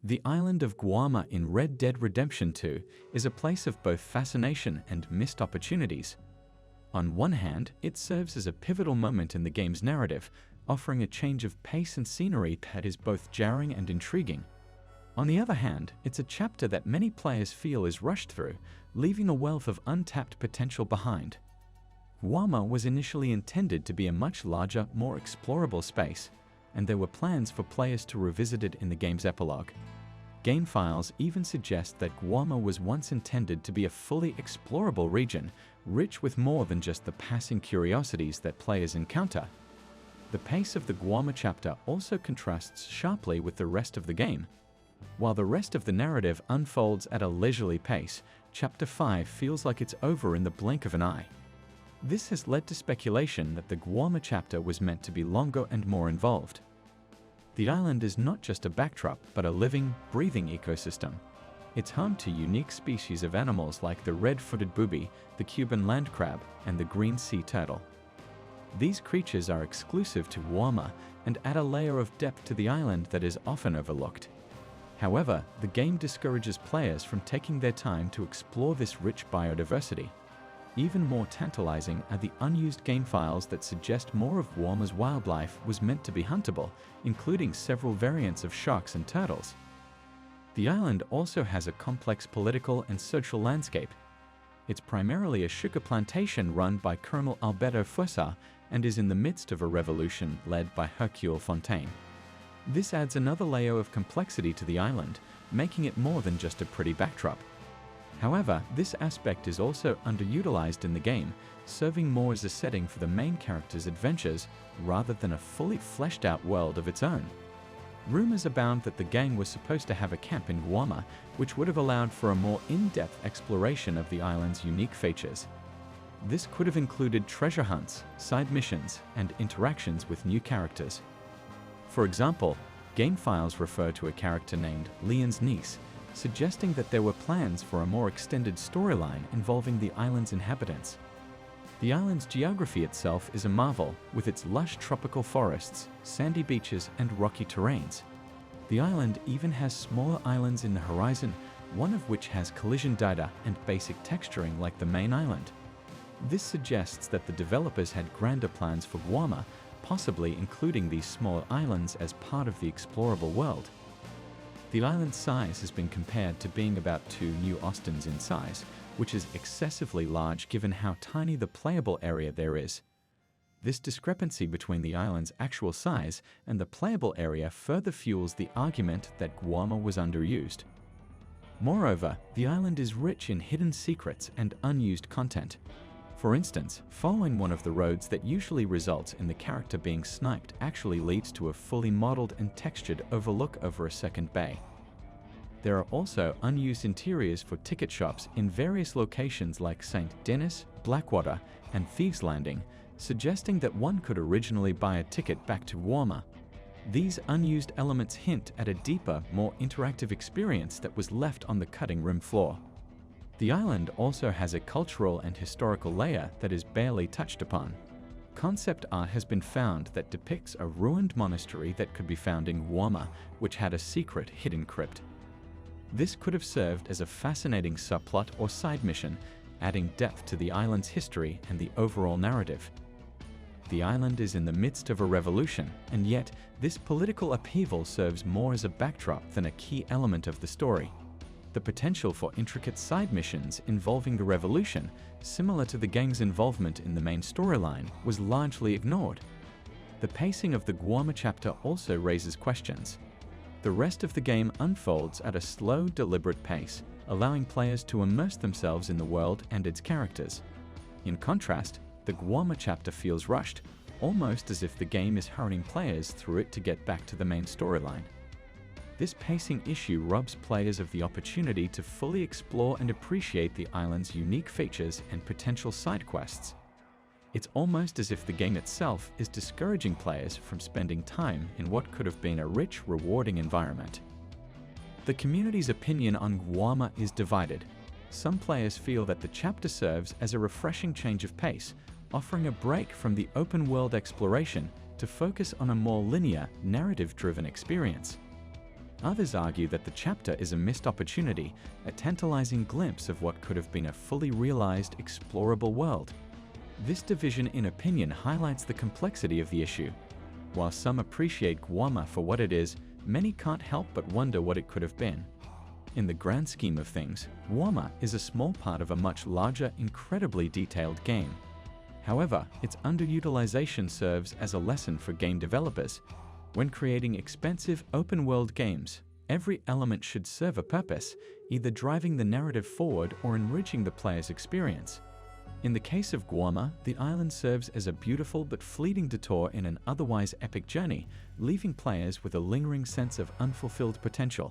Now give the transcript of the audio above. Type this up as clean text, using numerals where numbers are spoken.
The island of Guarma in Red Dead Redemption 2 is a place of both fascination and missed opportunities. On one hand, it serves as a pivotal moment in the game's narrative, offering a change of pace and scenery that is both jarring and intriguing. On the other hand, it's a chapter that many players feel is rushed through, leaving a wealth of untapped potential behind. Guarma was initially intended to be a much larger, more explorable space, and there were plans for players to revisit it in the game's epilogue. Game files even suggest that Guarma was once intended to be a fully explorable region, rich with more than just the passing curiosities that players encounter. The pace of the Guarma chapter also contrasts sharply with the rest of the game. While the rest of the narrative unfolds at a leisurely pace, Chapter 5 feels like it's over in the blink of an eye. This has led to speculation that the Guarma chapter was meant to be longer and more involved. The island is not just a backdrop, but a living, breathing ecosystem. It's home to unique species of animals like the red-footed booby, the Cuban land crab, and the green sea turtle. These creatures are exclusive to Guarma and add a layer of depth to the island that is often overlooked. However, the game discourages players from taking their time to explore this rich biodiversity. Even more tantalizing are the unused game files that suggest more of Guarma's wildlife was meant to be huntable, including several variants of sharks and turtles. The island also has a complex political and social landscape. It's primarily a sugar plantation run by Colonel Alberto Fuesa and is in the midst of a revolution led by Hercule Fontaine. This adds another layer of complexity to the island, making it more than just a pretty backdrop. However, this aspect is also underutilized in the game, serving more as a setting for the main character's adventures rather than a fully fleshed out world of its own. Rumors abound that the gang was supposed to have a camp in Guarma, which would have allowed for a more in-depth exploration of the island's unique features. This could have included treasure hunts, side missions, and interactions with new characters. For example, game files refer to a character named Leon's niece, suggesting that there were plans for a more extended storyline involving the island's inhabitants. The island's geography itself is a marvel, with its lush tropical forests, sandy beaches, and rocky terrains. The island even has smaller islands in the horizon, one of which has collision data and basic texturing like the main island. This suggests that the developers had grander plans for Guarma, possibly including these smaller islands as part of the explorable world. The island's size has been compared to being about 2 New Austins in size, which is excessively large given how tiny the playable area there is. This discrepancy between the island's actual size and the playable area further fuels the argument that Guarma was underused. Moreover, the island is rich in hidden secrets and unused content. For instance, following one of the roads that usually results in the character being sniped actually leads to a fully modeled and textured overlook over a second bay. There are also unused interiors for ticket shops in various locations like St. Denis, Blackwater, and Thieves Landing, suggesting that one could originally buy a ticket back to Guarma. These unused elements hint at a deeper, more interactive experience that was left on the cutting room floor. The island also has a cultural and historical layer that is barely touched upon. Concept art has been found that depicts a ruined monastery that could be found in Guarma, which had a secret hidden crypt. This could have served as a fascinating subplot or side mission, adding depth to the island's history and the overall narrative. The island is in the midst of a revolution, and yet this political upheaval serves more as a backdrop than a key element of the story. The potential for intricate side missions involving the revolution, similar to the gang's involvement in the main storyline, was largely ignored. The pacing of the Guarma chapter also raises questions. The rest of the game unfolds at a slow, deliberate pace, allowing players to immerse themselves in the world and its characters. In contrast, the Guarma chapter feels rushed, almost as if the game is hurrying players through it to get back to the main storyline. This pacing issue robs players of the opportunity to fully explore and appreciate the island's unique features and potential side quests. It's almost as if the game itself is discouraging players from spending time in what could have been a rich, rewarding environment. The community's opinion on Guarma is divided. Some players feel that the chapter serves as a refreshing change of pace, offering a break from the open-world exploration to focus on a more linear, narrative-driven experience. Others argue that the chapter is a missed opportunity, a tantalizing glimpse of what could have been a fully realized, explorable world. This division in opinion highlights the complexity of the issue. While some appreciate Guarma for what it is, many can't help but wonder what it could have been. In the grand scheme of things, Guarma is a small part of a much larger, incredibly detailed game. However, its underutilization serves as a lesson for game developers. When creating expensive, open-world games, every element should serve a purpose, either driving the narrative forward or enriching the player's experience. In the case of Guarma, the island serves as a beautiful but fleeting detour in an otherwise epic journey, leaving players with a lingering sense of unfulfilled potential.